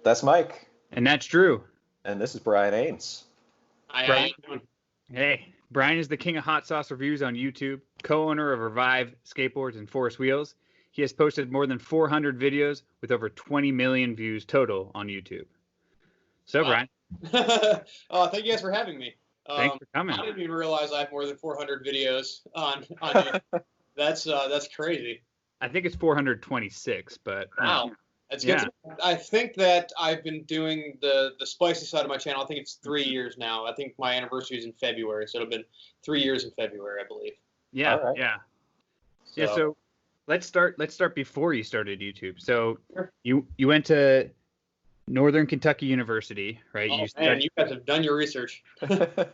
That's Mike. And that's Drew. And this is Brian Ambs. Hi, Brian. how you doing? Hey, Brian is the king of hot sauce reviews on YouTube, co-owner of Revive Skateboards and Forest Wheels. He has posted more than 400 videos with over 20 million views total on YouTube. So, Wow. Brian. Thank you guys for having me. Thanks for coming. I didn't even realize I have more than 400 videos on YouTube. That's crazy. I think it's 426, but Wow. That's good. Yeah. I think that I've been doing the spicy side of my channel. I think it's 3 years now. I think my anniversary is in February, so it'll have been 3 years in February, I believe. Yeah, All right. yeah. So let's start before you started YouTube. So Sure. you went to Northern Kentucky University, right? Oh, man, you guys have done your research.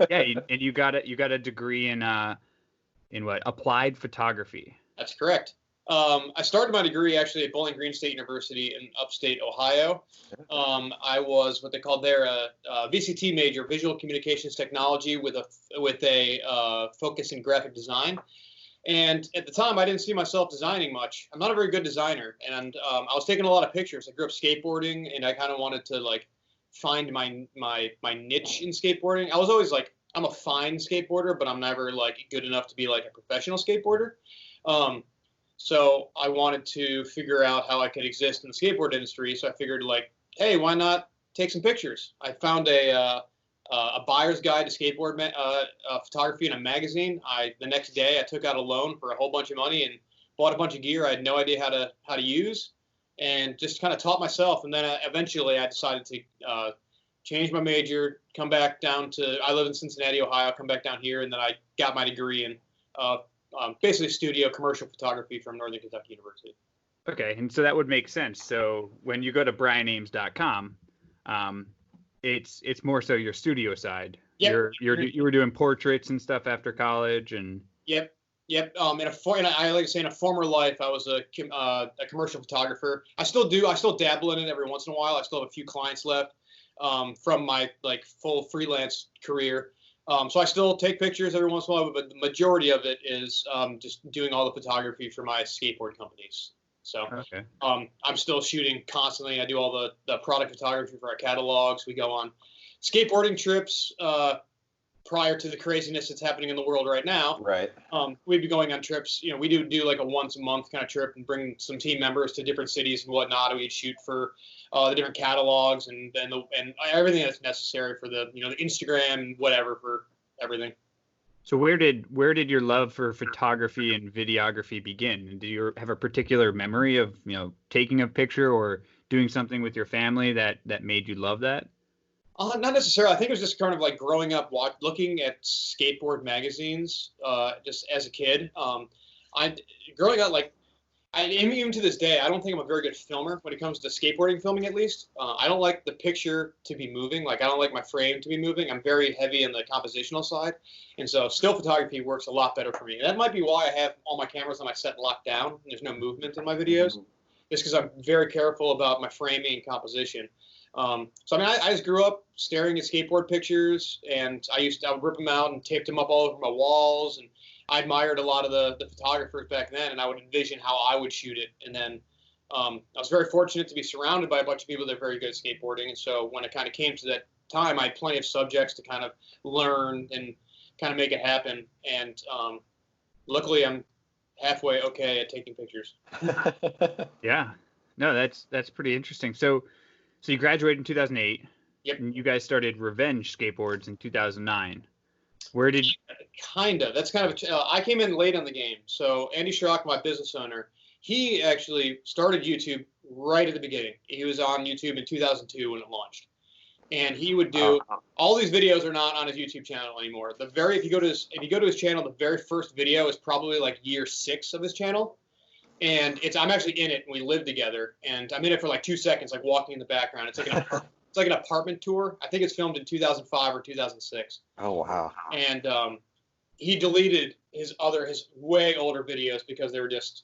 Yeah, and you got a degree in what? Applied photography. That's correct. I started my degree actually at Bowling Green State University in upstate Ohio. I was what they called there a VCT major, Visual Communications Technology, with a focus in graphic design. And at the time, I didn't see myself designing much. I'm not a very good designer, and I was taking a lot of pictures. I grew up skateboarding, and I kind of wanted to like find my niche in skateboarding. I was always like, I'm a fine skateboarder, but I'm never like good enough to be like a professional skateboarder. So I wanted to figure out how I could exist in the skateboard industry. So I figured like, hey, why not take some pictures? I found a buyer's guide to skateboard photography in a magazine. The next day I took out a loan for a whole bunch of money and bought a bunch of gear I had no idea how to use, and just kind of taught myself. And then eventually I decided to change my major, come back down to, I live in Cincinnati, Ohio, come back down here, and then I got my degree in basically studio commercial photography from Northern Kentucky University. Okay, and so that would make sense. So when you go to brianambs.com, it's more so your studio side. Yep. You were doing portraits and stuff after college, and Yep. I like to say, in a former life, I was a commercial photographer. I still do. I still dabble in it every once in a while. I still have a few clients left from my like full freelance career. So I still take pictures every once in a while, but the majority of it is just doing all the photography for my skateboard companies. So okay. I'm still shooting constantly. I do all the product photography for our catalogs. We go on skateboarding trips prior to the craziness that's happening in the world right now. Right. We'd be going on trips. You know, we do like a once a month kind of trip and bring some team members to different cities and whatnot. We'd shoot for the different catalogs and everything that's necessary for the Instagram and whatever for everything. So where did your love for photography and videography begin? And do you have a particular memory of taking a picture or doing something with your family that made you love that? Not necessarily. I think it was just kind of like growing up, looking at skateboard magazines, just as a kid. Growing up, even to this day, I don't think I'm a very good filmer when it comes to skateboarding filming, at least. I don't like the picture to be moving. Like, I don't like my frame to be moving. I'm very heavy on the compositional side. And so still photography works a lot better for me. And that might be why I have all my cameras on my set locked down and there's no movement in my videos. Just because I'm very careful about my framing and composition. So I mean, I just grew up staring at skateboard pictures, and I would rip them out and tape them up all over my walls, and I admired a lot of the photographers back then, and I would envision how I would shoot it. And then I was very fortunate to be surrounded by a bunch of people that are very good at skateboarding, and so when it kind of came to that time, I had plenty of subjects to kind of learn and kind of make it happen. And luckily, I'm halfway okay at taking pictures. Yeah, no, that's pretty interesting. So you graduated in 2008. Yep. And you guys started Revenge Skateboards in 2009. Where did kind of? That's kind of I came in late on the game. So Andy Schrock, my business owner, he actually started YouTube right at the beginning. He was on YouTube in 2002 when it launched, and he would do all these videos are not on his YouTube channel anymore. If you go to his channel, the very first video is probably like year 6 of his channel. And I'm actually in it, and we live together. And I'm in it for like 2 seconds, like walking in the background. It's like an apartment tour. I think it's filmed in 2005 or 2006. Oh wow! And he deleted his way older videos because they were just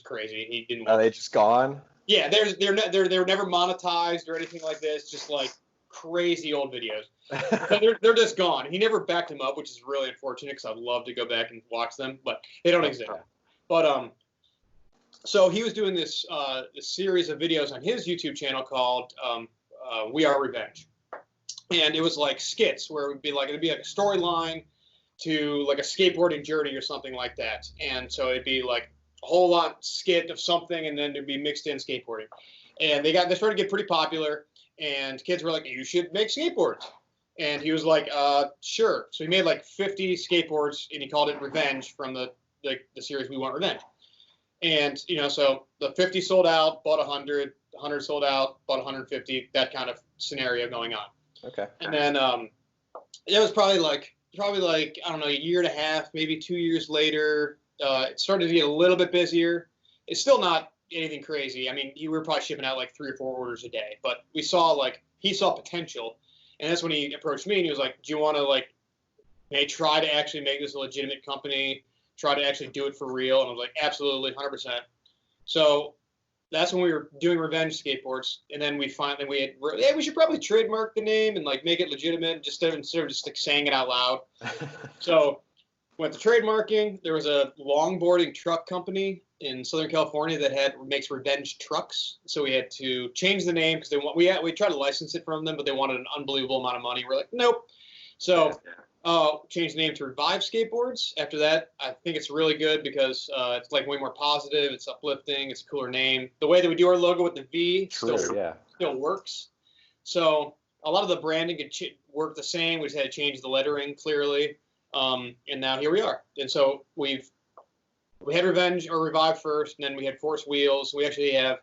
crazy. He didn't. Are they just gone? Yeah, they were never monetized or anything like this. Just like crazy old videos. So they're just gone. He never backed them up, which is really unfortunate because I'd love to go back and watch them, but they don't exist. But so he was doing this series of videos on his YouTube channel called We Are Revenge. And it was like skits where it'd be like a storyline to like a skateboarding journey or something like that. And so it'd be like a whole lot skit of something, and then it'd be mixed in skateboarding. And they started to get pretty popular, and kids were like, "You should make skateboards." And he was like, "Sure." So he made like 50 skateboards, and he called it Revenge from the series We Want Revenge. And so the 50 sold out, bought 100, 100 sold out, bought 150. That kind of scenario going on. Okay. And then it was probably like I don't know, a year and a half, maybe 2 years later, it started to get a little bit busier. It's still not anything crazy. I mean, we were probably shipping out like 3 or 4 orders a day, but he saw potential, and that's when he approached me and he was like, "Do you want to try to actually make this a legitimate company? Try to actually do it for real?" And I was like, "Absolutely, 100%." So that's when we were doing Revenge Skateboards, and then we should probably trademark the name and like make it legitimate instead of just like saying it out loud. So went to trademarking. There was a longboarding truck company in Southern California that makes Revenge trucks, so we had to change the name because we tried to license it from them, but they wanted an unbelievable amount of money. We're like, nope. So changed the name to Revive Skateboards. After that, I think it's really good because it's like way more positive. It's uplifting. It's a cooler name. The way that we do our logo with the V still works. So a lot of the branding could work the same. We just had to change the lettering clearly. And now here we are. And so we had Revenge or Revive first, and then we had Force Wheels. We actually have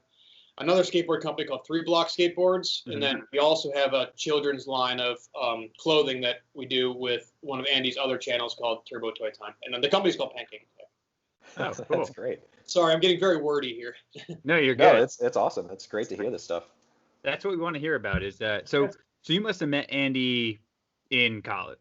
another skateboard company called 3 Block Skateboards, and then we also have a children's line of clothing that we do with one of Andy's other channels called Turbo Toy Time, and then the company's called Pancake Toy. Oh, cool. That's great. Sorry, I'm getting very wordy here. No, you're good. No, it's awesome. It's great to hear this stuff. That's what we want to hear about. Is that so you must have met Andy in college?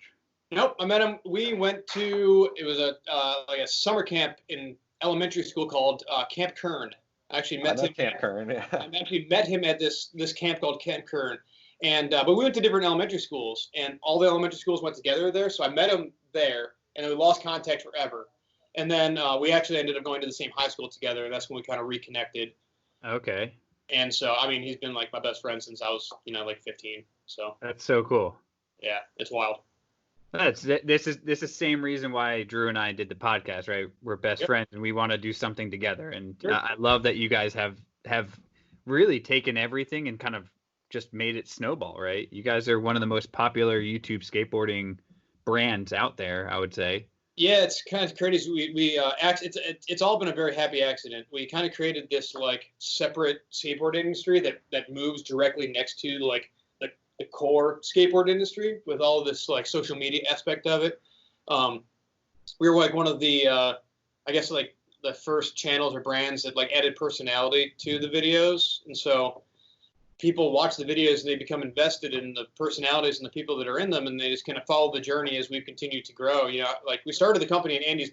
Nope, I met him. We went to a summer camp in elementary school called Camp Kern. I actually met him. Camp Kern. Yeah. I actually met him at this camp called Camp Kern, and but we went to different elementary schools, and all the elementary schools went together there. So I met him there, and we lost contact forever. And then we actually ended up going to the same high school together, and that's when we kind of reconnected. Okay. And so I mean, he's been like my best friend since I was like 15. So that's so cool. Yeah, it's wild. This is the same reason why Drew and I did the podcast, right? We're best friends and we want to do something together. And I love that you guys have really taken everything and kind of just made it snowball, right? You guys are one of the most popular YouTube skateboarding brands out there, I would say. Yeah, it's kind of crazy. It's all been a very happy accident. We kind of created this like separate skateboard industry that moves directly next to like the core skateboard industry with all of this like social media aspect of it. We were like one of the I guess like the first channels or brands that like added personality to the videos, and so people watch the videos and they become invested in the personalities and the people that are in them, and they just kind of follow the journey as we've continued to grow. Like we started the company in Andy's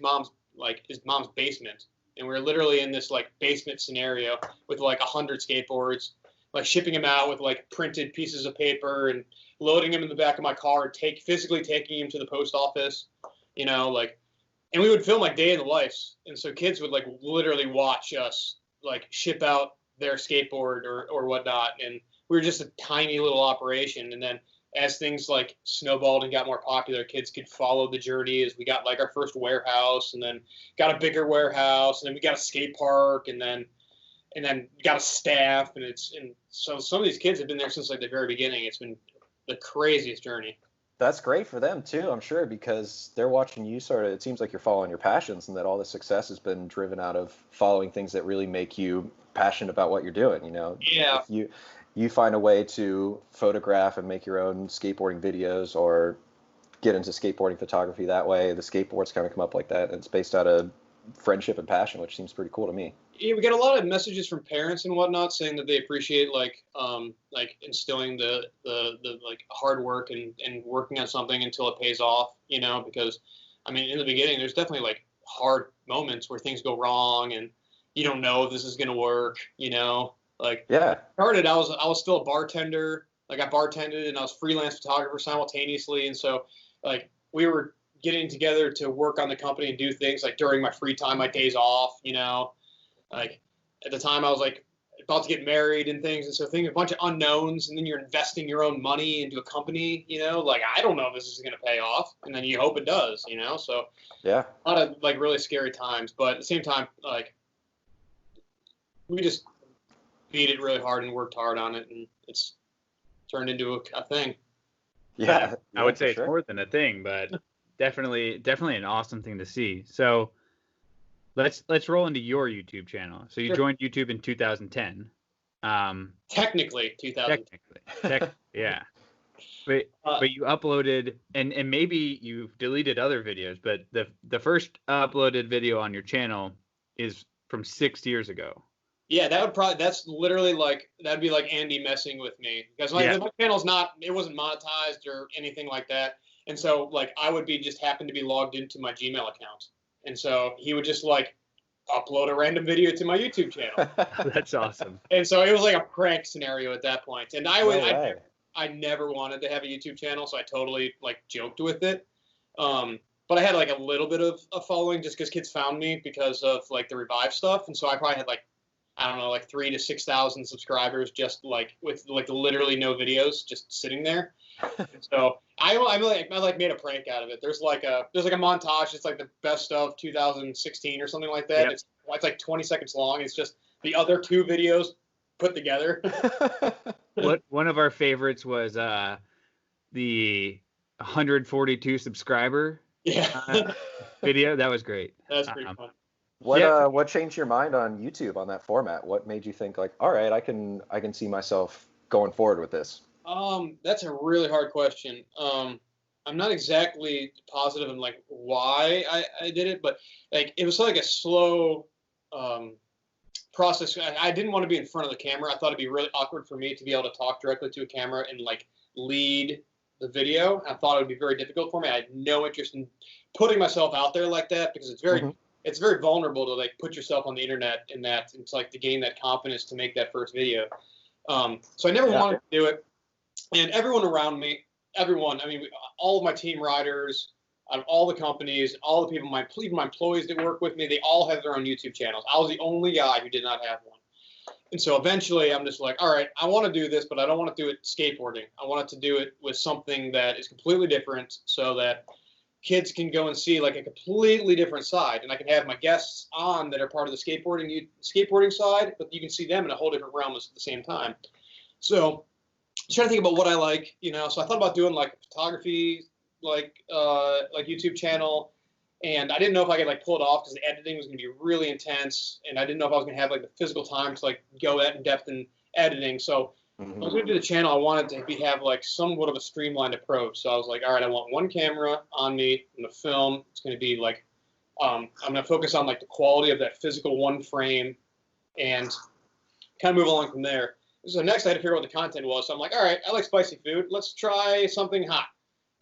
his mom's basement, and we were literally in this like basement scenario with like 100 skateboards, like shipping them out with like printed pieces of paper and loading them in the back of my car and physically taking them to the post office, and we would film like day in the life. And so kids would like literally watch us like ship out their skateboard or whatnot. And we were just a tiny little operation. And then as things like snowballed and got more popular, kids could follow the journey as we got like our first warehouse, and then got a bigger warehouse, and then we got a skate park, and then got a staff, and so some of these kids have been there since like the very beginning. It's been the craziest journey. That's great for them too, I'm sure, because they're watching you it seems like you're following your passions, and that all the success has been driven out of following things that really make you passionate about what you're doing, Yeah. If you find a way to photograph and make your own skateboarding videos or get into skateboarding photography that way, the skateboards kind of come up like that, and it's based out of friendship and passion, which seems pretty cool to me. Yeah, we get a lot of messages from parents and whatnot saying that they appreciate like instilling the like hard work and working on something until it pays off, because I mean in the beginning there's definitely like hard moments where things go wrong and you don't know if this is gonna work, like yeah. Started I was still a bartender, like I bartended and I was freelance photographer simultaneously, and so like we were getting together to work on the company and do things like during my free time, my days off, like at the time I was like about to get married and things, and so a bunch of unknowns, and then you're investing your own money into a company, like I don't know if this is going to pay off, and then you hope it does, so yeah, a lot of like really scary times, but at the same time, like we just beat it really hard and worked hard on it, and it's turned into a thing. Yeah, I would say it's more than a thing, but definitely an awesome thing to see. So let's roll into your YouTube channel. So you joined YouTube in 2010. Technically 2010. Yeah. But you uploaded, and maybe you've deleted other videos, but the first uploaded video on your channel is from 6 years ago. Yeah, that's literally that'd be like Andy messing with me, because my channel's it wasn't monetized or anything like that. And so I would just happen to be logged into my Gmail account. And so he would just upload a random video to my YouTube channel. That's awesome. And so it was like a prank scenario at that point. And I never wanted to have a YouTube channel, so I totally joked with it. But I had a little bit of a following just because kids found me because of the Revive stuff. And so I probably had I don't know, 3,000 to 6,000 subscribers, just with literally no videos, just sitting there. So I made a prank out of it. There's a montage. It's the best of 2016 or something like that. Yep. It's 20 seconds long. It's just the other two videos put together. One of our favorites was the 142 subscriber video. That was great. That's pretty fun. What changed your mind on YouTube on that format? What made you think all right, I can see myself going forward with this? That's a really hard question. I'm not exactly positive in why I did it, but it was a slow process. I didn't want to be in front of the camera. I thought it'd be really awkward for me to be able to talk directly to a camera and lead the video. I thought it would be very difficult for me. I had no interest in putting myself out there like that, because it's very it's very vulnerable to put yourself on the internet, and that it's to gain that confidence to make that first video. So I never wanted to do it. And everyone around me, all of my team riders, all the companies, all the people, even my employees that work with me, they all have their own YouTube channels. I was the only guy who did not have one. And so eventually I'm just all right, I want to do this, but I don't want to do it skateboarding. I wanted to do it with something that is completely different, so that kids can go and see a completely different side, and I can have my guests on that are part of the skateboarding side, but you can see them in a whole different realm at the same time. So I'm trying to think about what I like, so I thought about doing a photography YouTube channel, and I didn't know if I could pull it off because the editing was going to be really intense, and I didn't know if I was going to have the physical time to go in depth in editing. So I was going to do the channel. I wanted to have somewhat of a streamlined approach. So I was all right, I want one camera on me. I'm going to film. It's going to be I'm going to focus on the quality of that physical one frame, and kind of move along from there. So next I had to figure out what the content was. So I'm all right, I like spicy food. Let's try something hot.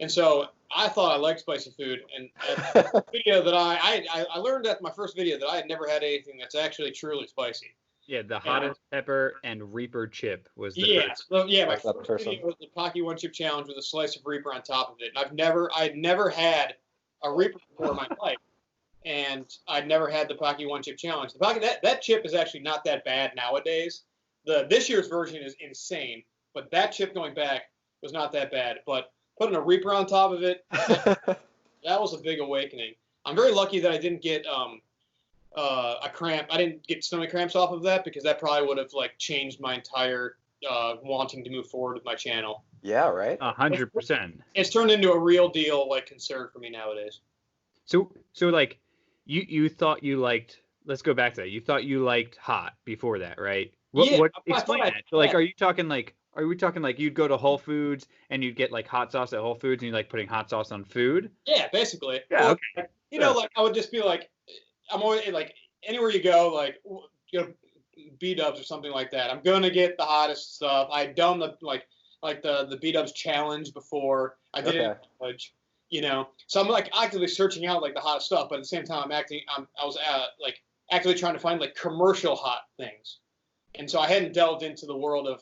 And so I thought I liked spicy food. And the video that I learned at my first video that I had never had anything that's actually truly spicy. Yeah, the hottest pepper and Reaper chip was the first. So, my first video was the Pocky One Chip Challenge with a slice of Reaper on top of it. And I'd never had a Reaper before in my life, and I'd never had the Pocky One Chip Challenge. That chip is actually not that bad nowadays. This year's version is insane, but that chip going back was not that bad. But putting a Reaper on top of it, that was a big awakening. I'm very lucky that I didn't get a cramp. I didn't get stomach cramps off of that, because that probably would have changed my entire wanting to move forward with my channel. Yeah, right. 100%. It's turned into a real deal concern for me nowadays. So you thought you liked. Let's go back to that. You thought you liked hot before that, right? What explain that? So are you talking are we talking you'd go to Whole Foods and you'd get hot sauce at Whole Foods, and you putting hot sauce on food? Yeah, basically. Yeah. Okay. I would just be I'm always anywhere you go, B-dubs or something like that. I'm gonna get the hottest stuff. I'd done the the B-dubs challenge before. I did it in college, So I'm actively searching out the hottest stuff, but at the same time I was actively trying to find commercial hot things. And so I hadn't delved into the world of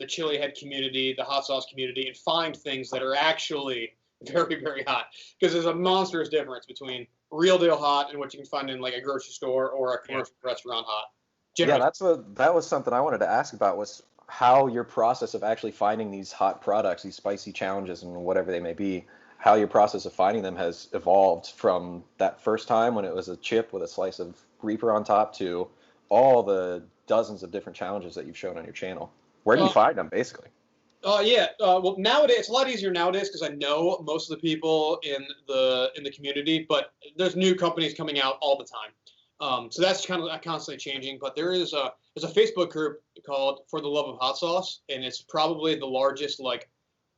the chili head community, the hot sauce community, and find things that are actually very, very hot. Because there's a monstrous difference between real deal hot and what you can find in a grocery store or a commercial restaurant hot. Yeah, that was something I wanted to ask about, was how your process of actually finding these hot products, these spicy challenges and whatever they may be, how your process of finding them has evolved from that first time when it was a chip with a slice of Reaper on top to all the dozens of different challenges that you've shown on your channel. Where do you find them, basically? Yeah. Well, nowadays it's a lot easier nowadays because I know most of the people in the community, but there's new companies coming out all the time. So that's kind of constantly changing. But there's a Facebook group called For the Love of Hot Sauce, and it's probably the largest like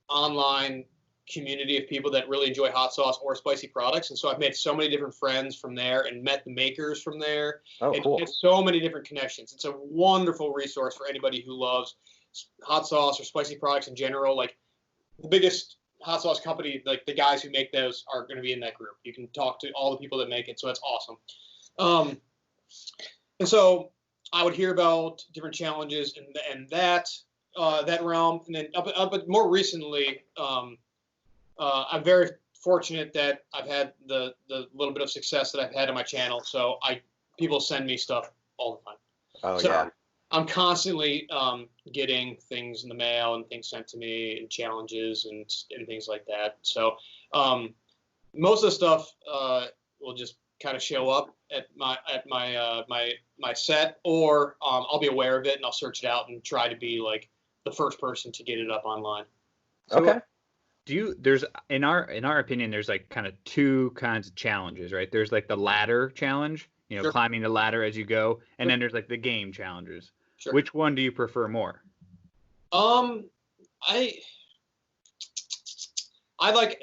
online community of people that really enjoy hot sauce or spicy products. And so I've made so many different friends from there and met the makers from there. Oh, and cool. It's so many different connections. It's a wonderful resource for anybody who loves hot sauce or spicy products in general. Like the biggest hot sauce company, like the guys who make those are going to be in that group. You can talk to all the people that make it. So that's awesome. And so I would hear about different challenges and that realm. And then but more recently, I'm very fortunate that I've had the little bit of success that I've had on my channel. So people send me stuff all the time. Oh, so yeah. I'm constantly getting things in the mail and things sent to me and challenges and things like that. So most of the stuff will just kind of show up at my set, or I'll be aware of it and I'll search it out and try to be like the first person to get it up online. Okay. There's in our opinion, there's like kind of two kinds of challenges, right? There's like the ladder challenge, Sure. climbing the ladder as you go, and then there's like the game challenges. Sure. Which one do you prefer more? I like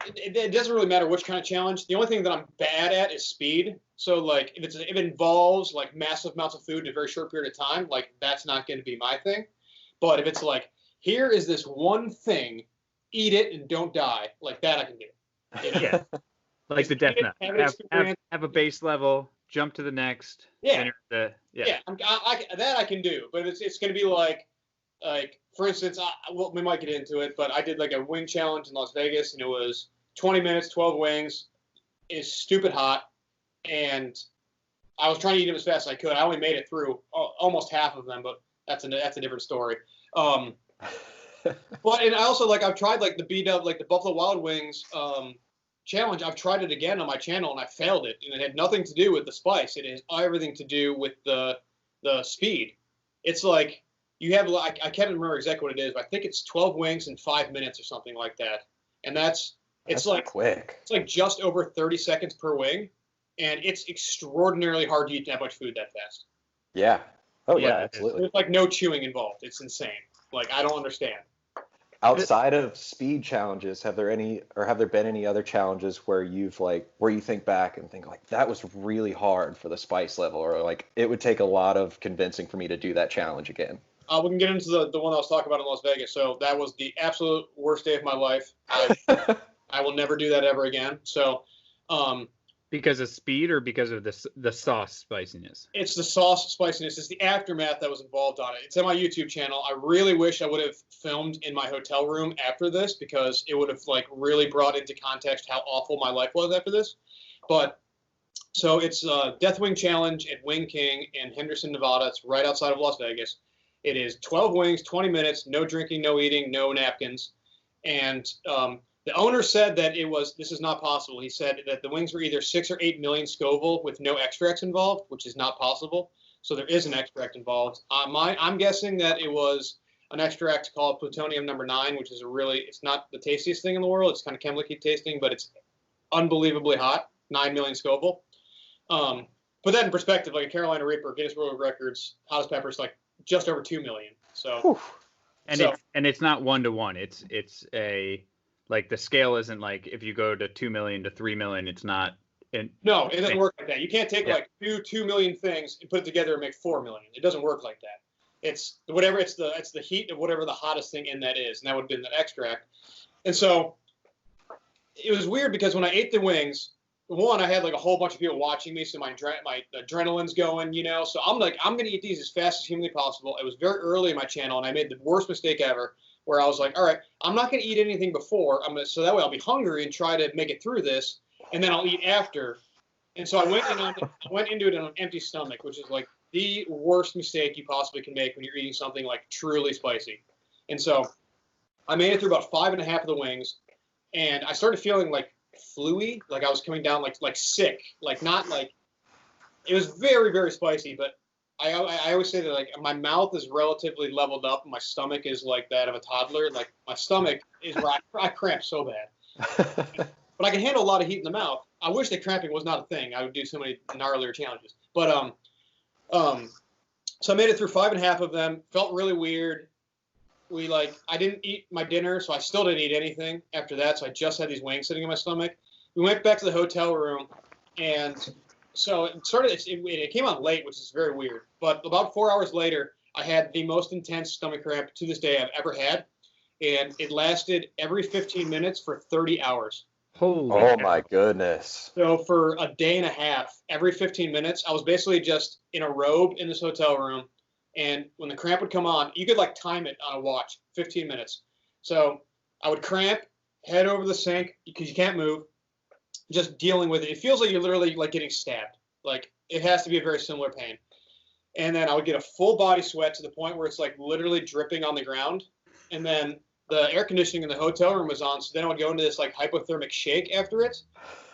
it doesn't really matter which kind of challenge. The only thing that I'm bad at is speed. So like if it involves like massive amounts of food in a very short period of time, like that's not going to be my thing. But if it's like, here is this one thing, eat it and don't die, like that I can do. Yeah. Like the death knot. Have a base level, jump to the next. Yeah. That I can do. But it's going to be like for instance, we might get into it, but I did like a wing challenge in Las Vegas, and it was 20 minutes, 12 wings. It's stupid hot, and I was trying to eat them as fast as I could. I only made it through almost half of them, but that's a different story. But and I also I've tried like the BW, like the Buffalo Wild Wings challenge. I've tried it again on my channel and I failed it, and it had nothing to do with the spice. It has everything to do with the speed. It's like you have I can't remember exactly what it is, but I think it's 12 wings in 5 minutes or something like that, and it's like quick. It's like just over 30 seconds per wing, and it's extraordinarily hard to eat that much food that fast. Yeah. Oh yeah, absolutely. There's like no chewing involved. It's insane. Like I don't understand. Outside of speed challenges, have there been any other challenges where you think back and think like that was really hard for the spice level, or like it would take a lot of convincing for me to do that challenge again? We can get into the one I was talking about in Las Vegas. So that was the absolute worst day of my life. I will never do that ever again. So because of speed or because of the sauce spiciness? It's the sauce spiciness. It's the aftermath that was involved on it. It's on my YouTube channel. I really wish I would have filmed in my hotel room after this, because it would have really brought into context how awful my life was after this. But so it's Death Wing Challenge at Wing King in Henderson, Nevada. It's right outside of Las Vegas. It is 12 wings, 20 minutes, no drinking, no eating, no napkins. And the owner said that this is not possible. He said that the wings were either 6 or 8 million Scoville with no extracts involved, which is not possible. So there is an extract involved. I'm guessing that it was an extract called plutonium number 9, which is it's not the tastiest thing in the world. It's kind of chemically tasting, but it's unbelievably hot, 9 million Scoville. Put that in perspective, like a Carolina Reaper, Guinness World Records, hottest pepper is just over 2 million. So, it's not 1-to-1. It's a the scale isn't like if you go to 2 million to 3 million. It's not. No, it doesn't work like that. You can't take 2 million things and put it together and make 4 million. It doesn't work like that. It's whatever. It's the heat of whatever the hottest thing in that is, and that would have been the extract. And so it was weird because when I ate the wings, one, I had a whole bunch of people watching me, so my adrenaline's going, So I'm going to eat these as fast as humanly possible. It was very early in my channel, and I made the worst mistake ever, where I was like, all right, I'm not going to eat anything before. So that way I'll be hungry and try to make it through this, and then I'll eat after. And so I went into it on an empty stomach, which is the worst mistake you possibly can make when you're eating something like truly spicy. And so I made it through about 5.5 of the wings, and I started feeling like fluey, like I was coming down like sick, like not like it was very, very spicy, but I always say that like my mouth is relatively leveled up and my stomach is like that of a toddler. Like my stomach is where I cramp so bad. But I can handle a lot of heat in the mouth. I wish that cramping was not a thing. I would do so many gnarlier challenges. But so I made it through 5.5 of them. Felt really weird. I didn't eat my dinner, so I still didn't eat anything after that. So I just had these wings sitting in my stomach. We went back to the hotel room, and so it came on late, which is very weird. But about 4 hours later, I had the most intense stomach cramp to this day I've ever had, and it lasted every 15 minutes for 30 hours. Holy oh my goodness. So for a day and a half, every 15 minutes, I was basically just in a robe in this hotel room. And when the cramp would come on, you could like time it on a watch, 15 minutes. So I would cramp, head over the sink because you can't move, just dealing with it. It feels like you're literally like getting stabbed. Like it has to be a very similar pain. And then I would get a full body sweat to the point where it's like literally dripping on the ground. And then the air conditioning in the hotel room was on, so then I would go into this like hypothermic shake after it,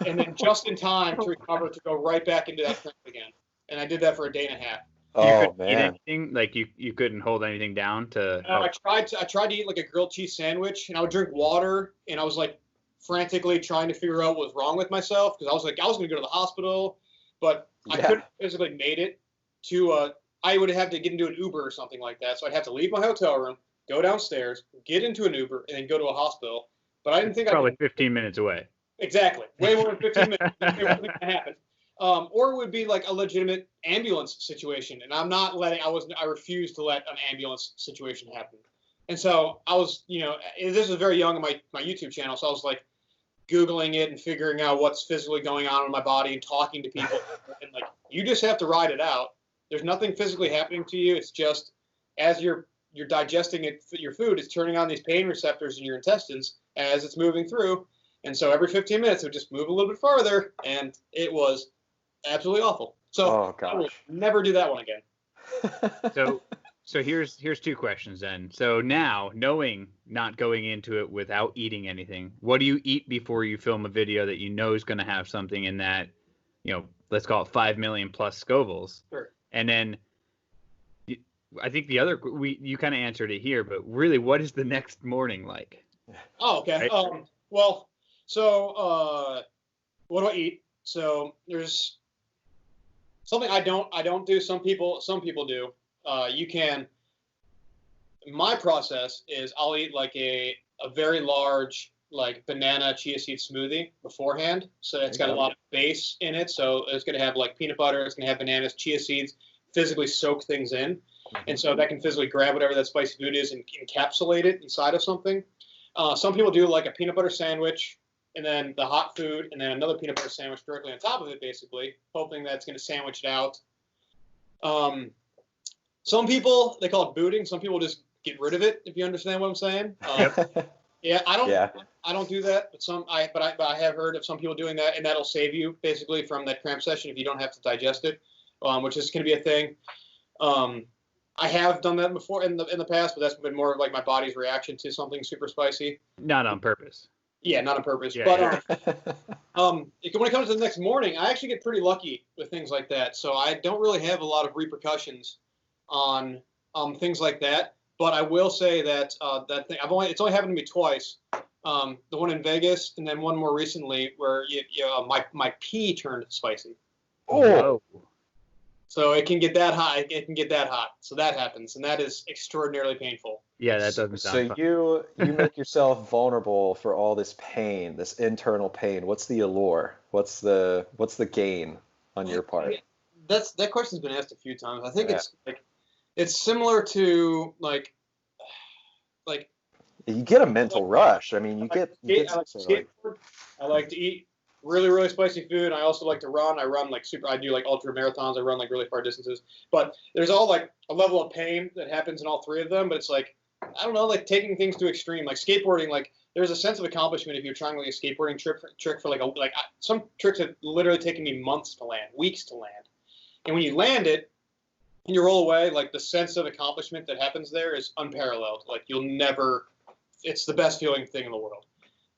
and then just in time to recover to go right back into that cramp again. And I did that for a day and a half. You couldn't eat anything? Like you couldn't hold anything down to help? I tried to eat like a grilled cheese sandwich, and I would drink water, and I was like frantically trying to figure out what was wrong with myself because I was like I was going to go to the hospital, but I couldn't physically made it to I would have to get into an Uber or something like that, so I'd have to leave my hotel room, go downstairs, get into an Uber, and then go to a hospital. But I didn't think probably 15 minutes away. Exactly, way more than 15 minutes. It wasn't going to happen. Or it would be like a legitimate ambulance situation, and I refused to let an ambulance situation happen. And so I was, this was very young on my YouTube channel, so I was like Googling it and figuring out what's physically going on in my body and talking to people. And like, you just have to ride it out. There's nothing physically happening to you. It's just as you're digesting your food, it's turning on these pain receptors in your intestines as it's moving through. And so every 15 minutes, it would just move a little bit farther, and it was absolutely awful. So I will never do that one again. So here's two questions then. So now, knowing not going into it without eating anything, what do you eat before you film a video that you know is going to have something in that, let's call it 5 million plus Scovilles? Sure. And then I think you kind of answered it here, but really, what is the next morning like? Oh, okay. Right? What do I eat? So there's something I don't do. Some people do. My process is I'll eat like a very large like banana chia seed smoothie beforehand. So it's got a lot of base in it. So it's going to have like peanut butter. It's going to have bananas, chia seeds, physically soak things in. And so that can physically grab whatever that spicy food is and encapsulate it inside of something. Some people do like a peanut butter sandwich and then the hot food and then another peanut butter sandwich directly on top of it, basically, hoping that's going to sandwich it out. Some people, they call it booting. Some people just get rid of it, if you understand what I'm saying. Yeah, I don't do that, but I have heard of some people doing that, and that'll save you basically from that cramp session if you don't have to digest it, which is going to be a thing. I have done that before in the past, but that's been more of like my body's reaction to something super spicy. Not on purpose. Yeah, not on purpose. Yeah, but when it comes to the next morning, I actually get pretty lucky with things like that. So I don't really have a lot of repercussions on things like that. But I will say that that thing it's only happened to me twice. The one in Vegas and then one more recently where my pee turned spicy. Oh. So it can get that hot. It can get that hot. So that happens, and that is extraordinarily painful. Yeah, that doesn't sound fun. So you make yourself vulnerable for all this pain, this internal pain. What's the allure? What's the gain on your part? That question's been asked a few times. I think it's similar to like you get a mental rush. I mean, I like to skateboard. I like to eat really, really spicy food. I also like to run. I run I do like ultra marathons. I run like really far distances. But there's all like a level of pain that happens in all three of them. But it's like, I don't know, like taking things to extreme. Like skateboarding, like there's a sense of accomplishment if you're trying like a skateboarding trick for some tricks have literally taken me months to land, weeks to land. And when you land it, and you roll away, like the sense of accomplishment that happens there is unparalleled. Like you'll never, it's the best feeling thing in the world.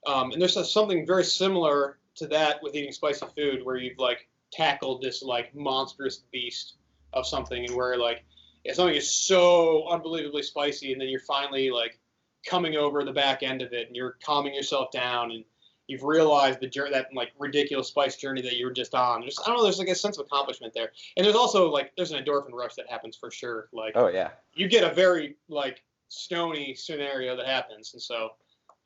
And there's something very similar to that with eating spicy food, where you've like tackled this like monstrous beast of something, and where like something is so unbelievably spicy, and then you're finally like coming over the back end of it, and you're calming yourself down, and you've realized that like ridiculous spice journey that you were just on. I don't know, there's like a sense of accomplishment there. And there's also like, there's an endorphin rush that happens for sure. Like, oh yeah, you get a very like stony scenario that happens. And so,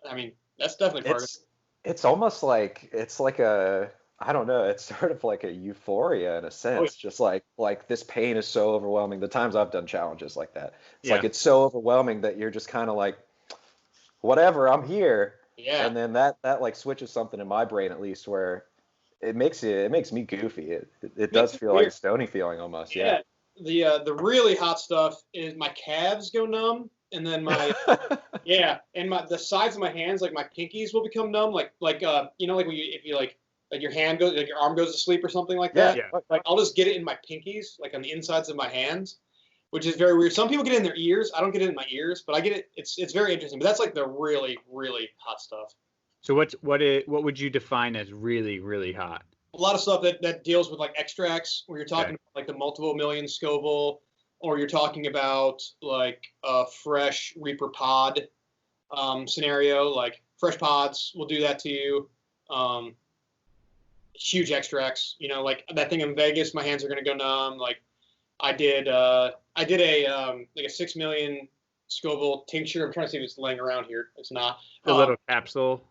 I mean, that's definitely part of it. It's almost like, it's like I don't know, it's sort of like a euphoria in a sense. Oh, yeah. Just like this pain is so overwhelming. The times I've done challenges like that, it's like, it's so overwhelming that you're just kind of like, whatever, I'm here. Yeah. And then that like switches something in my brain, at least, where it makes me goofy. It does feel like a stony feeling almost. Yeah. The really hot stuff is my calves go numb, and then my and the sides of my hands, like my pinkies, will become numb. Like you know, like when if you like your hand goes, like your arm goes to sleep or something like that. Yeah. Like I'll just get it in my pinkies, like on the insides of my hands, which is very weird. Some people get it in their ears. I don't get it in my ears, but I get it. It's very interesting. But that's like the really, really hot stuff. So what would you define as really, really hot? A lot of stuff that deals with like extracts, where you're talking about like the multiple million Scoville, or you're talking about like a fresh Reaper pod scenario. Like fresh pods will do that to you. Huge extracts, you know, like that thing in Vegas, my hands are going to go numb. Like I did a like a 6 million Scoville tincture. I'm trying to see if it's laying around here. It's not. A little capsule.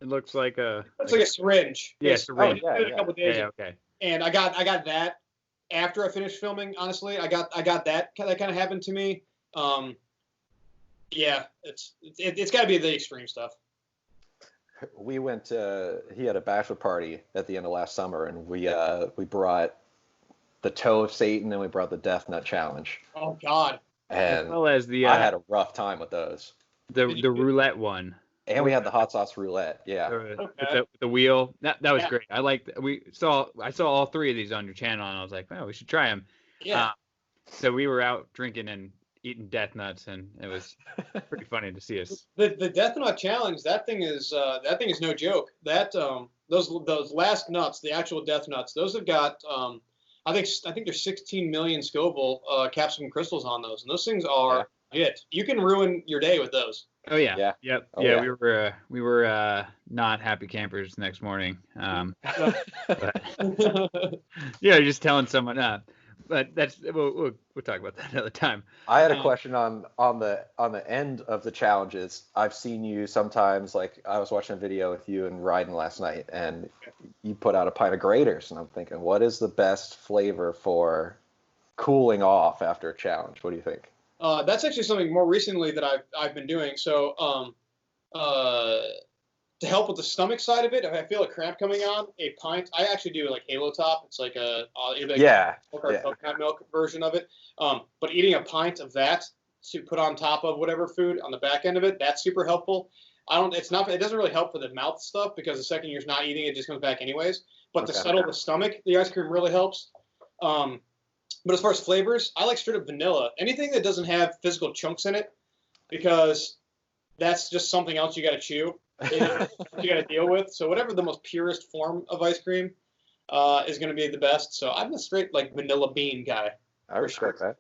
It looks like a. It's like a syringe. Yeah, syringe. A couple days. Yeah, okay. And I got that after I finished filming. Honestly, I got that kind of happened to me. Yeah, it's got to be the extreme stuff. We went. He had a bachelor party at the end of last summer, and we brought the Toe of Satan, and we brought the Death Nut Challenge. Oh God! And as well as the I had a rough time with those. The roulette one. And we had the hot sauce roulette. Yeah. With the wheel. That was great. I saw all three of these on your channel, and I was like, oh, we should try them. Yeah. So we were out drinking and eating death nuts, and it was pretty funny to see us. The Death Nut Challenge, that thing is no joke. That those last nuts, the actual death nuts, those have got I think there's 16 million Scoville capsicum crystals on those, and those things are it. You can ruin your day with those. Oh yeah. Yeah. Yep. Oh, yeah. We were not happy campers next morning. But, yeah, just telling someone up. But that's we'll talk about that another time. I had a question on the end of the challenges. I've seen you sometimes, like I was watching a video with you and Ryden last night, and you put out a pint of graters, and I'm thinking, what is the best flavor for cooling off after a challenge? What do you think? That's actually something more recently that I've been doing. So to help with the stomach side of it, if I feel a cramp coming on, a pint. I actually do like Halo Top. It's like coconut milk version of it. But eating a pint of that to put on top of whatever food on the back end of it, that's super helpful. It doesn't really help for the mouth stuff, because the second you're not eating, it just comes back anyways. But to settle the stomach, the ice cream really helps. But as far as flavors, I like straight up vanilla. Anything that doesn't have physical chunks in it, because that's just something else you got to chew. You got to deal with. So whatever the most purest form of ice cream is going to be the best. So I'm a straight like vanilla bean guy. I respect that.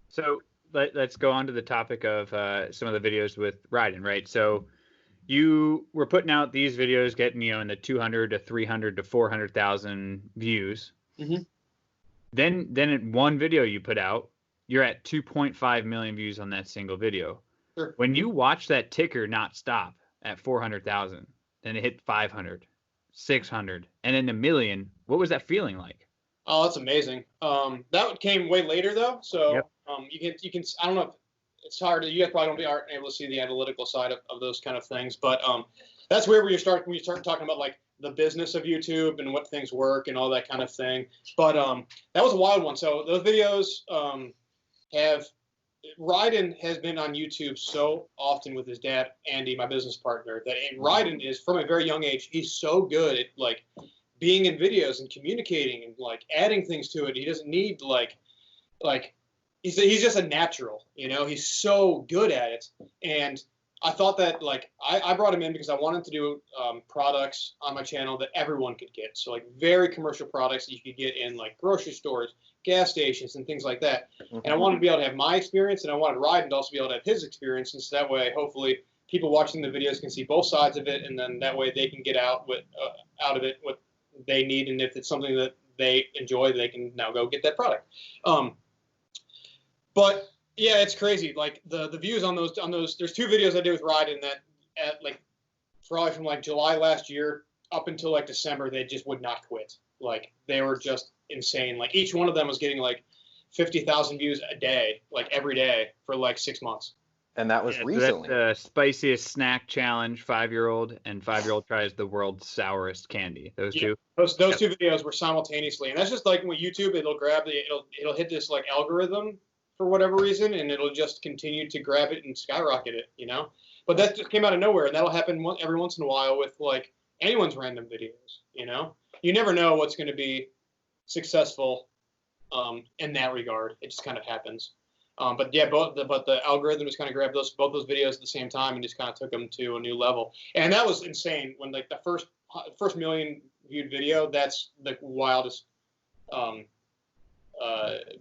So let's go on to the topic of some of the videos with Ryden, right? So you were putting out these videos, getting in the 200 to 300 to 400,000 views. Mm-hmm. Then in one video you put out, you're at 2.5 million views on that single video. Sure. When you watch that ticker not stop at 400,000, then it hit 500, 600, and then 1 million, what was that feeling like? Oh, that's amazing. That came way later though. So you can I don't know if it's hard. You guys probably aren't able to see the analytical side of those kind of things, but that's where you start talking about like the business of YouTube and what things work and all that kind of thing. But that was a wild one. So those videos Ryden has been on YouTube so often with his dad, Andy, my business partner, that Ryden is, from a very young age, he's so good at like being in videos and communicating and like adding things to it. He doesn't need like like he's just a natural, you know. He's so good at it, and I thought that like I brought him in because I wanted to do products on my channel that everyone could get. So like very commercial products that you could get in like grocery stores, gas stations, and things like that. And I wanted to be able to have my experience, and I wanted Ryan to also be able to have his experience, and so that way hopefully people watching the videos can see both sides of it, and then that way they can get out of it what they need, and if it's something that they enjoy, they can now go get that product. But yeah, it's crazy. Like the views on those. There's 2 videos I did with Ryden that at like probably from like July last year up until like December, they just would not quit. Like they were just insane. Like each one of them was getting like 50,000 views a day, like every day for like 6 months. And that was recently. So that's the spiciest snack challenge, 5-year-old, and 5-year-old tries the world's sourest candy. Those two. Those 2 videos were simultaneously, and that's just like with YouTube. It'll grab it'll hit this like algorithm for whatever reason, and it'll just continue to grab it and skyrocket it, you know. But that just came out of nowhere, and that'll happen every once in a while with like anyone's random videos, you know. You never know what's going to be successful in that regard. It just kind of happens. But yeah, the algorithm just kind of grabbed both those videos at the same time and just kind of took them to a new level. And that was insane. When like the first million viewed video, that's the wildest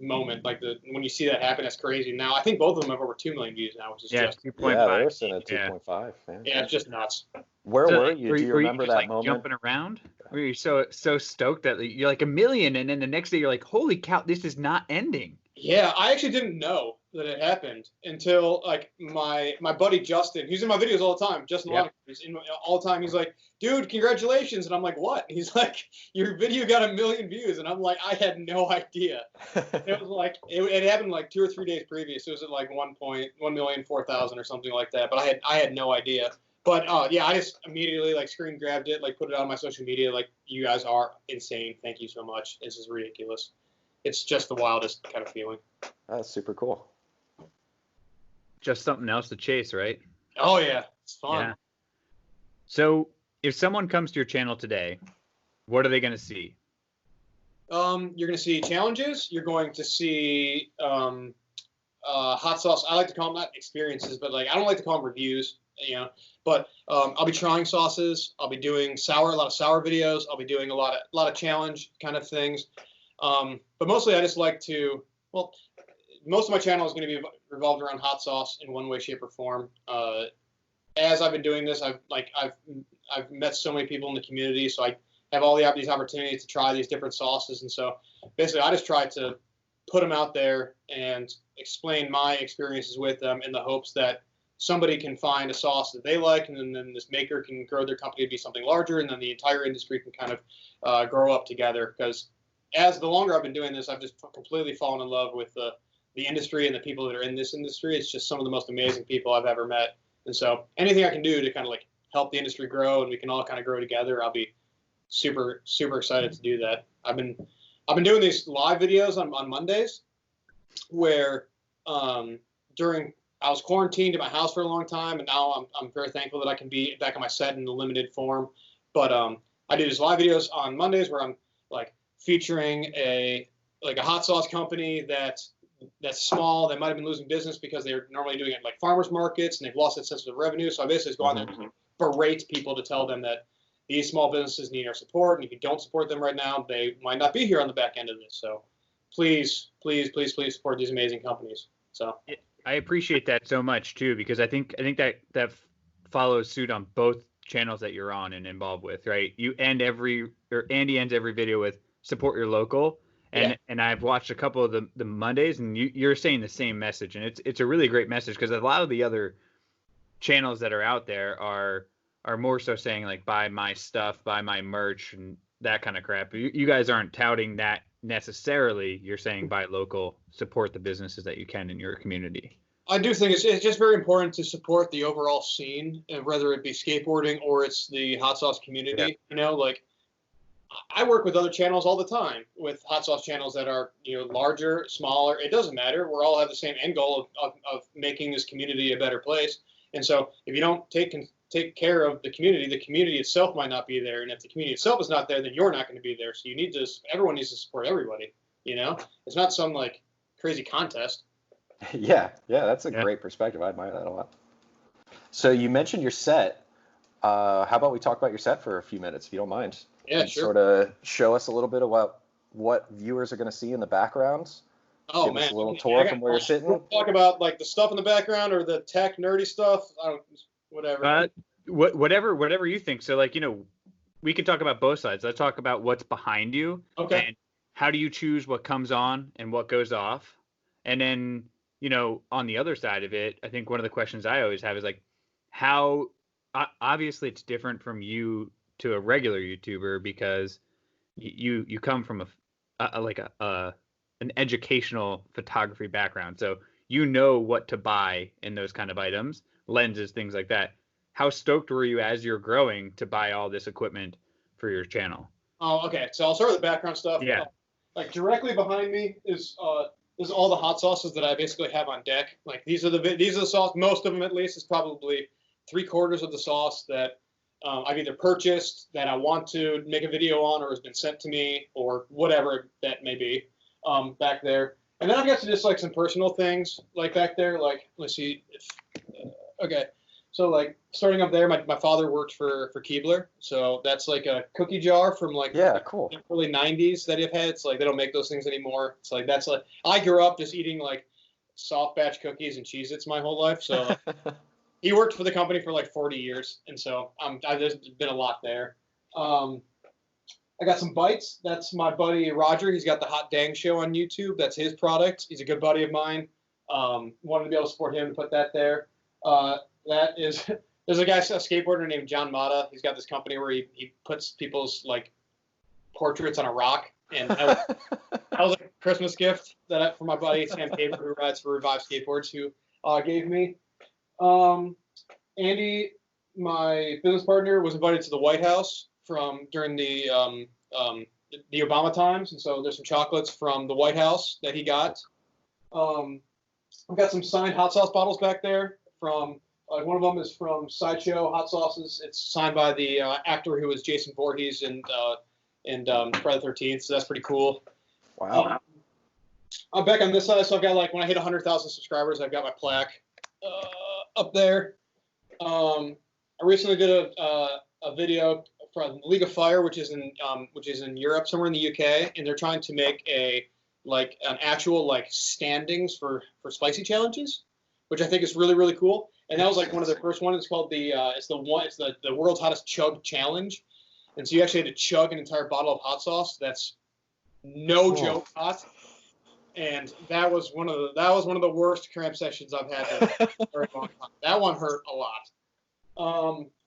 moment. Like when you see that happen, that's crazy. Now I think both of them have over 2 million views now, which is just 2.5. Yeah, they're sitting at 2.5. Yeah, it's just nuts. Where were you? Do you remember that like moment? Jumping around? Were you so stoked that you're like 1 million, and then the next day you're like, holy cow, this is not ending. Yeah, I actually didn't know that it happened until like my buddy Justin, he's in my videos all the time. Justin, he's in all the time. He's like, dude, congratulations, and I'm like, what? He's like, your video got 1 million views, and I'm like, I had no idea. It was like it happened like 2 or 3 days previous. It was at like 1,004,000 or something like that. But I had no idea. But yeah, I just immediately like screen grabbed it, like put it on my social media. Like, you guys are insane. Thank you so much. This is ridiculous. It's just the wildest kind of feeling. That's super cool. Just something else to chase, right? Oh yeah, it's fun. Yeah. So if someone comes to your channel today, what are they going to see? You're going to see challenges. You're going to see hot sauce. I like to call them not experiences, but like I don't like to call them reviews. You know, but I'll be trying sauces. I'll be doing a lot of sour videos. I'll be doing a lot of challenge kind of things. But mostly I just like to, well, most of my channel is going to be revolved around hot sauce in one way, shape, or form. As I've been doing this, I've met so many people in the community, so I have all these opportunities to try these different sauces. And so basically I just try to put them out there and explain my experiences with them in the hopes that somebody can find a sauce that they like, and then this maker can grow their company to be something larger, and then the entire industry can kind of grow up together. Because as the longer I've been doing this, I've just completely fallen in love with the industry and the people that are in this industry. It's just some of the most amazing people I've ever met. And so anything I can do to kind of like help the industry grow and we can all kind of grow together, I'll be super, super excited to do that. I've been doing these live videos on Mondays where I was quarantined in my house for a long time, and now I'm very thankful that I can be back on my set in a limited form. But I do these live videos on Mondays where I'm like featuring a hot sauce company that's small. They might have been losing business because they're normally doing it at like farmers markets, and they've lost that sense of revenue. So I basically just go on there and berate people to tell them that these small businesses need our support, and if you don't support them right now, they might not be here on the back end of this. So please, please, please, please support these amazing companies. So I appreciate that so much too, because I think that follows suit on both channels that you're on and involved with, right? Andy ends every video with support your local. And I've watched a couple of the Mondays, and you're saying the same message, and it's a really great message, because a lot of the other channels that are out there are more so saying like buy my stuff, buy my merch, and that kind of crap. You guys aren't touting that necessarily. You're saying buy local, support the businesses that you can in your community. I do think it's just very important to support the overall scene, and whether it be skateboarding or it's the hot sauce community. Yeah. You know, like I work with other channels all the time, with hot sauce channels that are, you know, larger, smaller. It doesn't matter. We all have the same end goal of making this community a better place. And so if you don't take care of the community itself might not be there. And if the community itself is not there, then you're not going to be there. So everyone needs to support everybody. You know, it's not some like crazy contest. Yeah, that's a great perspective. I admire that a lot. So you mentioned your set. How about we talk about your set for a few minutes, if you don't mind? Yeah, sure. Sort of show us a little bit about what viewers are going to see in the background. Oh, Give man. us a little tour from where you're sitting. Talk about like the stuff in the background or the tech nerdy stuff. Whatever. Whatever you think. So like, we can talk about both sides. Let's talk about what's behind you. Okay. And how do you choose what comes on and what goes off? And then, on the other side of it, I think one of the questions I always have is like, how obviously it's different from you to a regular YouTuber because you come from an educational photography background. So what to buy in those kind of items, lenses, things like that. How stoked were you as you're growing to buy all this equipment for your channel? Oh, okay. So I'll start with the background stuff. Yeah. Like directly behind me is all the hot sauces that I basically have on deck. Like these are the sauce. Most of them, at least, is probably 3/4 of the sauce that I've either purchased that I want to make a video on or has been sent to me or whatever that may be back there. And then I've got just like some personal things like back there. Like let's see. Okay. So like starting up there, my father worked for Tubeular, so that's like a cookie jar from like cool. the early '90s that I've had. It's like they don't make those things anymore. It's like that's like I grew up just eating like soft batch cookies and Cheez-Its my whole life. So he worked for the company for like 40 years, and so there's been a lot there. I got some bites. That's my buddy Roger. He's got the Hot Dang Show on YouTube. That's his product. He's a good buddy of mine. Wanted to be able to support him and put that there. There's a guy, a skateboarder named John Mata. He's got this company where he puts people's like portraits on a rock, and that was a Christmas gift for my buddy Sam Caver, who rides for Revive Skateboards, who gave me. Andy, my business partner, was invited to the White House during the Obama times, and so there's some chocolates from the White House that he got. I've got some signed hot sauce bottles back there from. One of them is from Sideshow Hot Sauces. It's signed by the actor who was Jason Voorhees in Friday the 13th, so that's pretty cool. Wow. I'm back on this side, so I've got like when I hit 100,000 subscribers, I've got my plaque up there. I recently did a video from League of Fire, which is in Europe, somewhere in the UK, and they're trying to make an actual like standings for spicy challenges, which I think is really, really cool. And that was like one of their first ones. It's called the world's hottest chug challenge. And so you actually had to chug an entire bottle of hot sauce. That's no joke hot. And that was one of the worst cramp sessions I've had in a very long time. That one hurt a lot.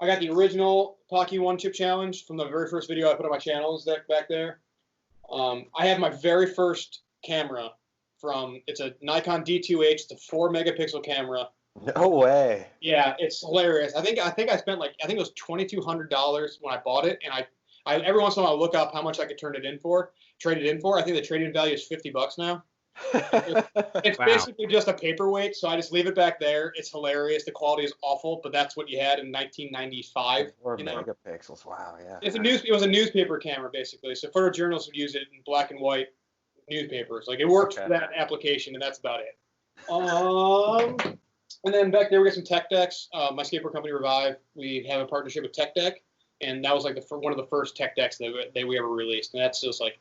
I got the original Pocky One Chip Challenge from the very first video I put on my channel. Is that back there? I have my very first camera it's a Nikon D2H. It's a 4 megapixel camera. No way. Yeah, it's hilarious. I think I spent it was $2,200 when I bought it, and I every once in a while I look up how much I could trade it in for. I think the trade-in value is $50 now. It's basically just a paperweight, so I just leave it back there. It's hilarious. The quality is awful, but that's what you had in 1995. 4 megapixels. Wow, yeah. It was a newspaper camera basically. So photojournalists would use it in black and white newspapers. Like it worked for that application, and that's about it. And then back there we got some tech decks. My skateboard company Revive, we have a partnership with Tech Deck, and that was like one of the first tech decks that we ever released. And that's just like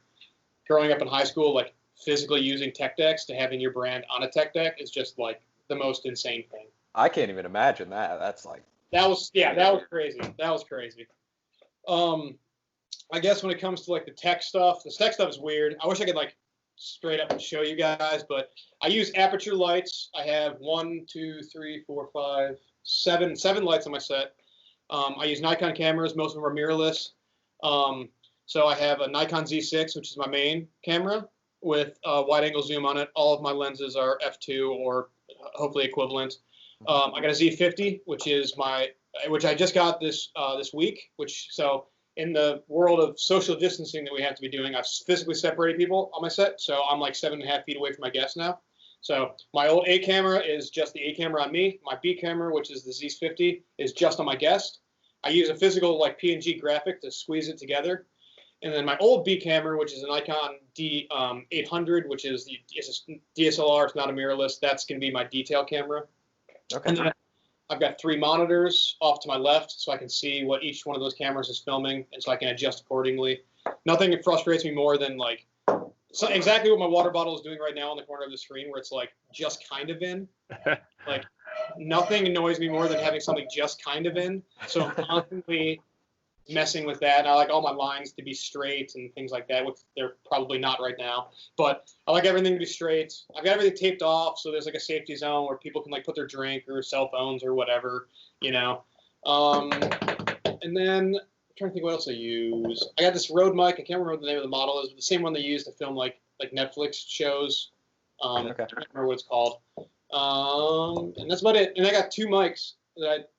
growing up in high school, like physically using tech decks to having your brand on a tech deck is just like the most insane thing. I can't even imagine that. That was crazy. That was crazy. I guess when it comes to like the tech stuff is weird. I wish I could like straight up and show you guys, but I use aperture lights. I have 7 lights on my set. I use Nikon cameras. Most of them are mirrorless. So I have a Nikon Z6, which is my main camera with wide angle zoom on it. All of my lenses are f2 or hopefully equivalent. I got a Z50, which I just got this week. So in the world of social distancing that we have to be doing, I've physically separated people on my set. So I'm like 7.5 feet away from my guests now. So my old A camera is just the A camera on me. My B camera, which is the Z50, is just on my guest. I use a physical like PNG graphic to squeeze it together. And then my old B camera, which is an Nikon D800, which is it's a DSLR, it's not a mirrorless. That's going to be my detail camera. Okay. And then I've got 3 monitors off to my left, so I can see what each one of those cameras is filming, and so I can adjust accordingly. Nothing frustrates me more than like exactly what my water bottle is doing right now on the corner of the screen, where it's like just kind of in. Like nothing annoys me more than having something just kind of in. So I'm constantly messing with that. And I like all my lines to be straight and things like that, which they're probably not right now. But I like everything to be straight. I've got everything taped off, so there's like a safety zone where people can like put their drink or cell phones or whatever, you know. And then I'm trying to think what else I use. I got this Rode mic. I can't remember what the name of the model is, but the same one they use to film like Netflix shows. I can't remember what it's called. And that's about it. And I got 2 mics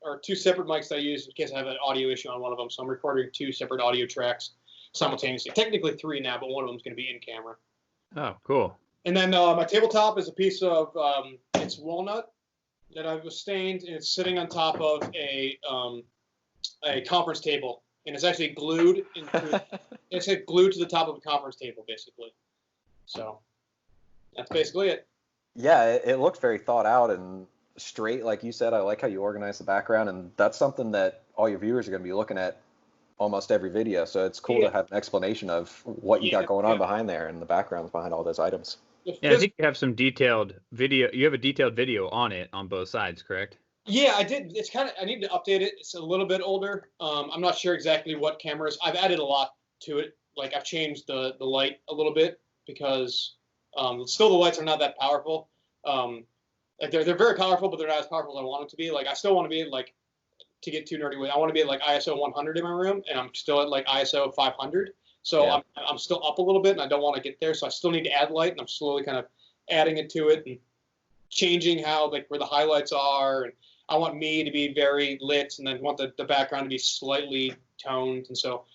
or 2 separate mics that I use in case I have an audio issue on one of them. So I'm recording 2 separate audio tracks simultaneously. Technically 3 now, but one of them is going to be in camera. Oh, cool. And then my tabletop is a piece of it's walnut that I've stained, and it's sitting on top of a conference table, and it's actually glued it's glued to the top of a conference table, basically. So that's basically it. Yeah, it looks very thought out and straight, like you said. I like how you organize the background, and that's something that all your viewers are going to be looking at almost every video. So it's cool to have an explanation of what you got going on behind there and the backgrounds behind all those items. Yeah, I think you have some detailed video. You have a detailed video on it on both sides, correct? Yeah, I did. It's kind of, I need to update it. It's a little bit older. I'm not sure exactly what cameras. I've added a lot to it. Like I've changed the light a little bit because still the lights are not that powerful. Like they're very powerful, but they're not as powerful as I want them to be. Like I still want to be like, to get too nerdy with, I want to be at like ISO 100 in my room, and I'm still at like ISO 500. So yeah. I'm still up a little bit, and I don't want to get there. So I still need to add light, and I'm slowly kind of adding it to it and changing how like where the highlights are. And I want me to be very lit, and then want the background to be slightly toned. And so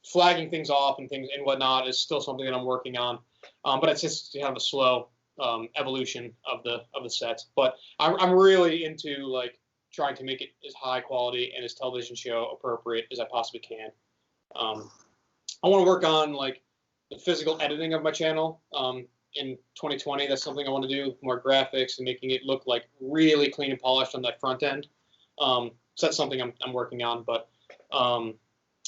flagging things off and things and whatnot is still something that I'm working on. But it's just kind of a slow evolution of the set. But I'm really into like trying to make it as high quality and as television show appropriate as I possibly can. I want to work on like the physical editing of my channel in 2020. That's something I want to do, more graphics and making it look like really clean and polished on that front end. So that's something I'm working on. But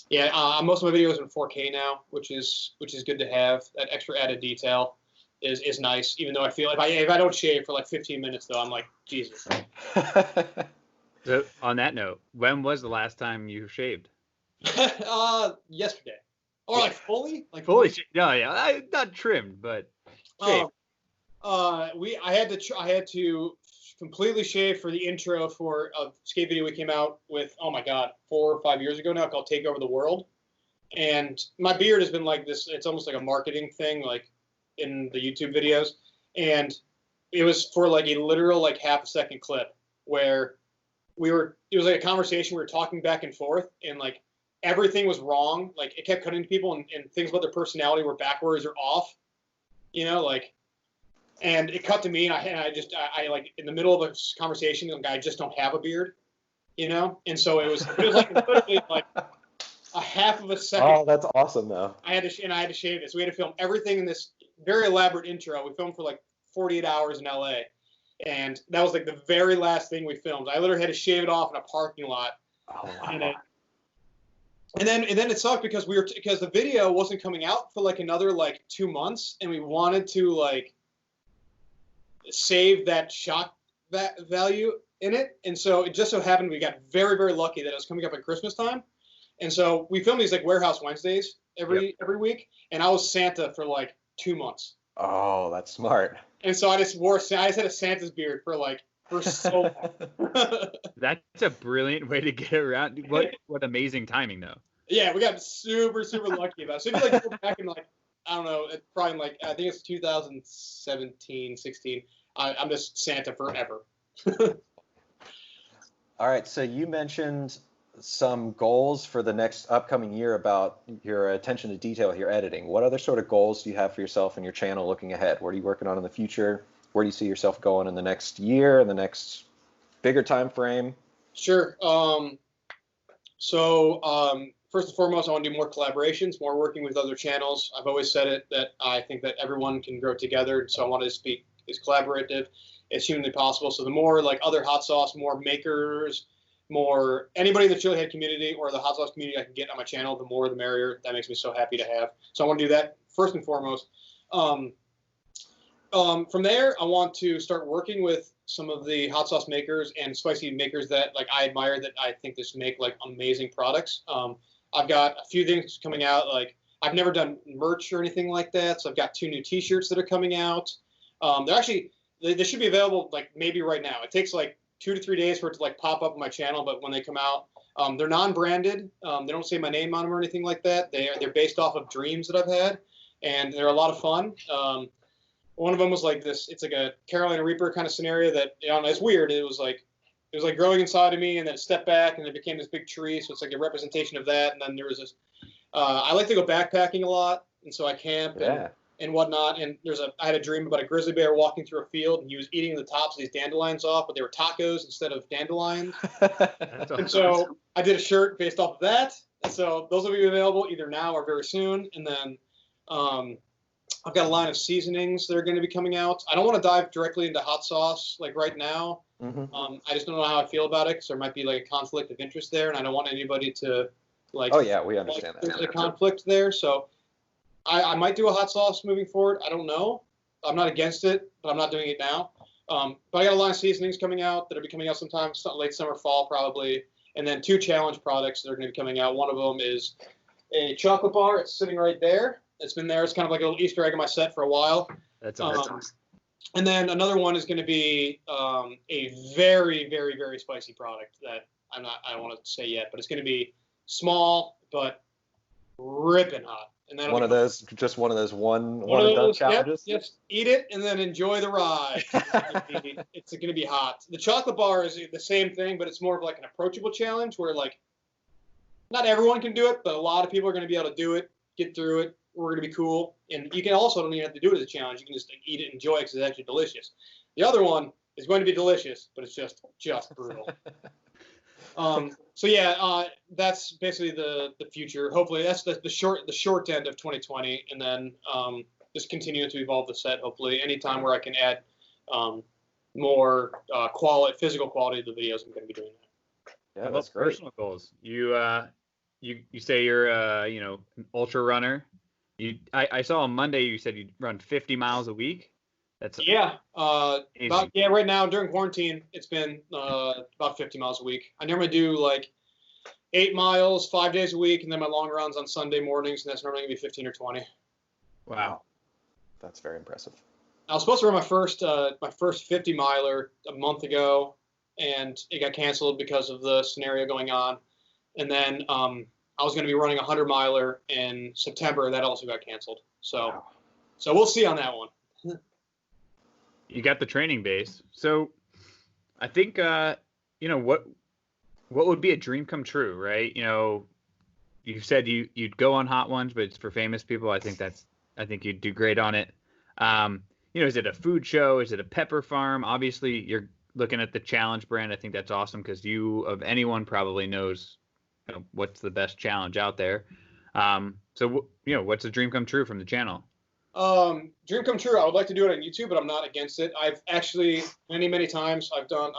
yeah, most of my videos are in 4K now, which is good to have. That extra added detail is nice. Even though I feel if I don't shave for like 15 minutes though, I'm like, Jesus. So on that note, when was the last time you shaved? Yesterday. Or like fully? Like fully? No, yeah, not trimmed, but shaved. I had to completely shave for the intro for a skate video we came out with. Oh my God, 4 or 5 years ago now, called "Take Over the World." And my beard has been like this. It's almost like a marketing thing, like in the YouTube videos. And it was for like a literal like half-a-second clip where it was like a conversation. We were talking back and forth, and like everything was wrong. Like it kept cutting to people, and things about their personality were backwards or off, you know, like, and it cut to me, and I like in the middle of a conversation, like I just don't have a beard, you know? And so it was like literally like a half of a second. Oh, that's awesome though. I had to shave it. So we had to film everything in this very elaborate intro. We filmed for like 48 hours in LA. And that was like the very last thing we filmed. I literally had to shave it off in a parking lot. Oh, wow. And then it sucked because because the video wasn't coming out for like another like 2 months, and we wanted to like save that shock value in it. And so it just so happened we got very, very lucky that it was coming up at Christmas time. And so we filmed these like Warehouse Wednesdays every week, and I was Santa for like 2 months. Oh, that's smart. And so I just had a Santa's beard for so long. That's a brilliant way to get around. What amazing timing though. Yeah, we got super, super lucky about it. So if you like go back in like, I don't know, probably like, I think it's 2017, 16. I'm just Santa forever. All right, so you mentioned some goals for the next upcoming year about your attention to detail, your editing. What other sort of goals do you have for yourself and your channel looking ahead? What are you working on in the future? Where do you see yourself going in the next year, in the next bigger time frame? Sure. first and foremost, I want to do more collaborations, more working with other channels. I've always said it that I think that everyone can grow together, so I want to be as collaborative as humanly possible. So the more like other hot sauce, more makers, more anybody in the chili head community or the hot sauce community I can get on my channel, the more the merrier. That makes me so happy to have. So I want to do that first and foremost. From there, I want to start working with some of the hot sauce makers and spicy makers that like I admire, that I think just make like amazing products. I've got a few things coming out. Like I've never done merch or anything like that, so I've got 2 new T-shirts that are coming out. They're actually they should be available like maybe right now. It takes like 2 to 3 days for it to like pop up on my channel, but when they come out, they're non-branded. They don't say my name on them or anything like that. They're based off of dreams that I've had, and they're a lot of fun. One of them was like this. It's like a Carolina Reaper kind of scenario that, you know, it's weird. It was like growing inside of me, and then it stepped back, and it became this big tree. So it's like a representation of that. And then there was this. I like to go backpacking a lot, and so I camp and whatnot. And I had a dream about a grizzly bear walking through a field, and he was eating the tops of these dandelions off, but they were tacos instead of dandelions. And so I did a shirt based off of that. And so those will be available either now or very soon. And then I've got a line of seasonings that are going to be coming out. I don't want to dive directly into hot sauce like right now. I just don't know how I feel about it, because there might be like a conflict of interest there, and I don't want anybody to like. Oh yeah, we understand that. There's a conflict there, so I might do a hot sauce moving forward. I don't know. I'm not against it, but I'm not doing it now. But I got a line of seasonings coming out that'll be coming out sometime late summer, fall probably, and then 2 challenge products that are going to be coming out. One of them is a chocolate bar. It's sitting right there. It's been there. It's kind of like a little Easter egg in my set for a while. That's awesome. And then another one is going to be a very, very, very spicy product that I don't want to say yet, but it's going to be small but ripping hot. And then one of those one and done challenges. Yep, just eat it and then enjoy the ride. It's going to be hot. The chocolate bar is the same thing, but it's more of like an approachable challenge where like not everyone can do it, but a lot of people are going to be able to do it, get through it. We're going to be cool. And you can also don't even have to do it as a challenge. You can just eat it and enjoy it because it's actually delicious. The other one is going to be delicious, but it's just brutal. So yeah, that's basically the future. Hopefully that's the short end of 2020, and then just continue to evolve the set. Hopefully anytime where I can add more physical quality to the videos, I'm going to be doing that. Yeah, that's great. Personal goals. You say you're an ultra runner. I saw on Monday you said you'd run 50 miles a week. That's right now during quarantine it's been about 50 miles a week. I normally do like 8 miles 5 days a week, and then my long runs on Sunday mornings, and that's normally gonna be 15 or 20. Wow, that's very impressive. I was supposed to run my first 50 miler a month ago, and it got canceled because of the scenario going on. And then I was going to be running a 100 miler in September. That also got canceled. So we'll see on that one. You got the training base. So I think, what would be a dream come true, right? You said you'd go on hot ones, but it's for famous people. I think you'd do great on it. Is it a food show? Is it a pepper farm? Obviously you're looking at the challenge brand. I think that's awesome because you of anyone probably knows what's the best challenge out there. So what's a dream come true from the channel? Dream come true. I would like to do it on YouTube, but I'm not against it. I've actually many times I've done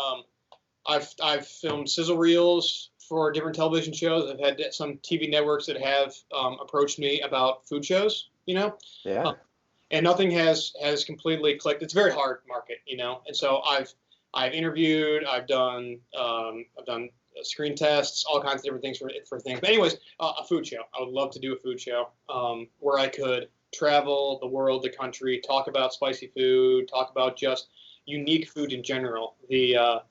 I've filmed sizzle reels for different television shows. I've had some TV networks that have approached me about food shows. And nothing has completely clicked. It's a very hard market, and so I've interviewed, I've done screen tests, all kinds of different things for things. But anyways, a food show. I would love to do a food show where I could travel the world, the country, talk about spicy food, talk about just unique food in general. The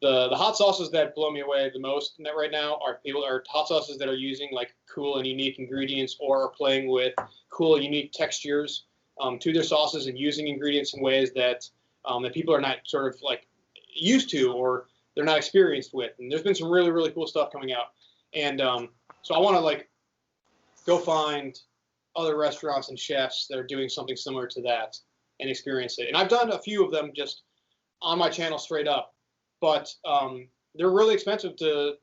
hot sauces that blow me away the most right now are hot sauces that are using like cool and unique ingredients, or are playing with cool and unique textures to their sauces and using ingredients in ways that that people are not sort of like used to, or they're not experienced with. And there's been some really, really cool stuff coming out. And so I want to like go find other restaurants and chefs that are doing something similar to that and experience it. And I've done a few of them just on my channel straight up, but they're really expensive to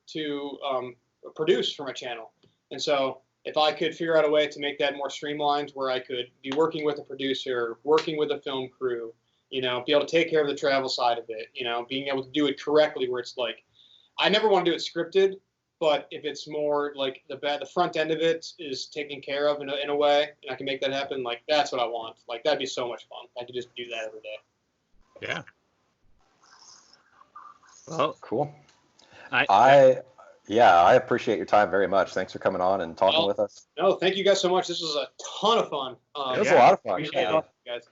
produce for my channel. And so if I could figure out a way to make that more streamlined, where I could be working with a producer, working with a film crew, be able to take care of the travel side of it, being able to do it correctly, where it's like, I never want to do it scripted, but if it's more like the front end of it is taken care of in a way, and I can make that happen, like that's what I want. Like that'd be so much fun. I could just do that every day. Yeah. Well, cool. I appreciate your time very much. Thanks for coming on and talking with us. No, thank you guys so much. This was a ton of fun. It was a lot of fun. Yeah. Guys.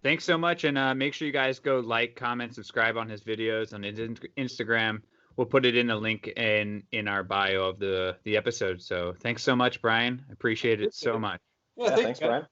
Thanks so much, and make sure you guys go like, comment, subscribe on his videos on his Instagram. We'll put it in a link in our bio of the episode. So thanks so much, Brian. I appreciate it so much. Yeah, thanks, Brian.